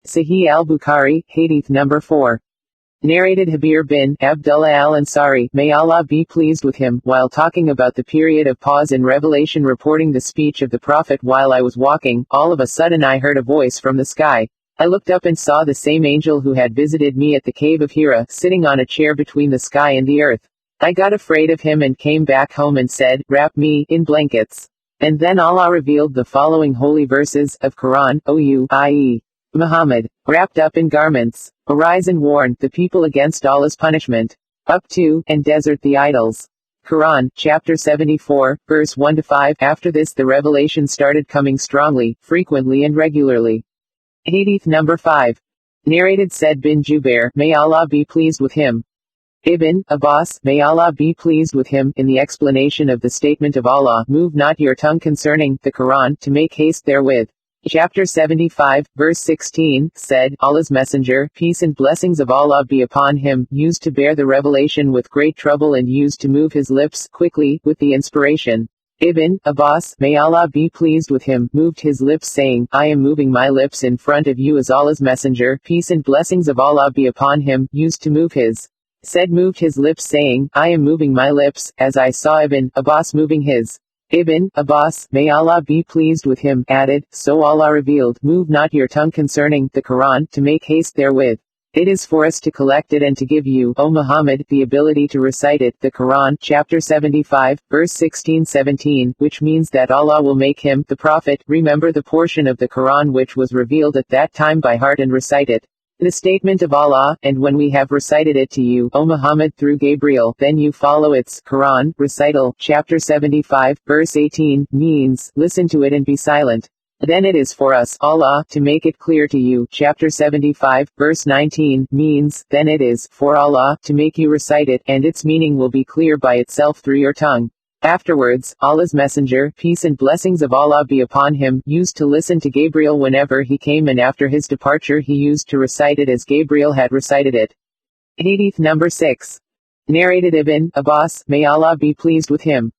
Sahih al-Bukhari, Hadeeth number 4. Narrated Jabir bin Abdullah al-Ansari, may Allah be pleased with him, while talking about the period of pause in Revelation reporting the speech of the Prophet while I was walking, all of a sudden I heard a voice from the sky. I looked up and saw the same angel who had visited me at the cave of Hira, sitting on a chair between the sky and the earth. I got afraid of him and came back home and said, wrap me in blankets. And then Allah revealed the following holy verses of Quran, O you, i.e. Muhammad, wrapped up in garments, arise and warn the people against Allah's punishment. Up to, and desert the idols. Quran, chapter 74, verse 1-5. After this the revelation started coming strongly, frequently and regularly. Hadeeth number 5. Narrated Said bin Jubair, may Allah be pleased with him. Ibn Abbas, may Allah be pleased with him, in the explanation of the statement of Allah, move not your tongue concerning the Quran, to make haste therewith. Chapter 75, verse 16, said, Allah's Messenger, peace and blessings of Allah be upon him, used to bear the revelation with great trouble and used to move his lips quickly with the inspiration. Ibn Abbas, may Allah be pleased with him, moved his lips saying, I am moving my lips in front of you as Allah's Messenger, peace and blessings of Allah be upon him, used to move his. Said moved his lips saying, I am moving my lips, as I saw Ibn Abbas moving his. Ibn Abbas, may Allah be pleased with him, added, so Allah revealed, move not your tongue concerning the Quran, to make haste therewith. It is for us to collect it and to give you, O Muhammad, the ability to recite it. The Quran, chapter 75, verse 16-17, which means that Allah will make him, the Prophet, remember the portion of the Quran which was revealed at that time by heart and recite it. The statement of Allah, and when we have recited it to you, O Muhammad, through Gabriel, then you follow its Quran recital, chapter 75, verse 18, means, listen to it and be silent. Then it is for us, Allah, to make it clear to you. Chapter 75, verse 19, means, then it is for Allah to make you recite it, and its meaning will be clear by itself through your tongue. Afterwards, Allah's Messenger, peace and blessings of Allah be upon him, used to listen to Gabriel whenever he came, and after his departure he used to recite it as Gabriel had recited it. Hadeeth number 6. Narrated Ibn Abbas, may Allah be pleased with him.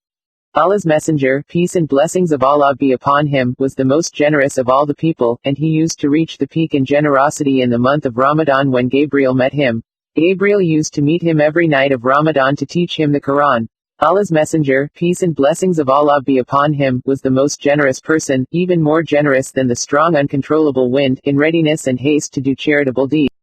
Allah's Messenger, peace and blessings of Allah be upon him, was the most generous of all the people, and he used to reach the peak in generosity in the month of Ramadan when Gabriel met him. Gabriel used to meet him every night of Ramadan to teach him the Quran. Allah's Messenger, peace and blessings of Allah be upon him, was the most generous person, even more generous than the strong uncontrollable wind, in readiness and haste to do charitable deeds.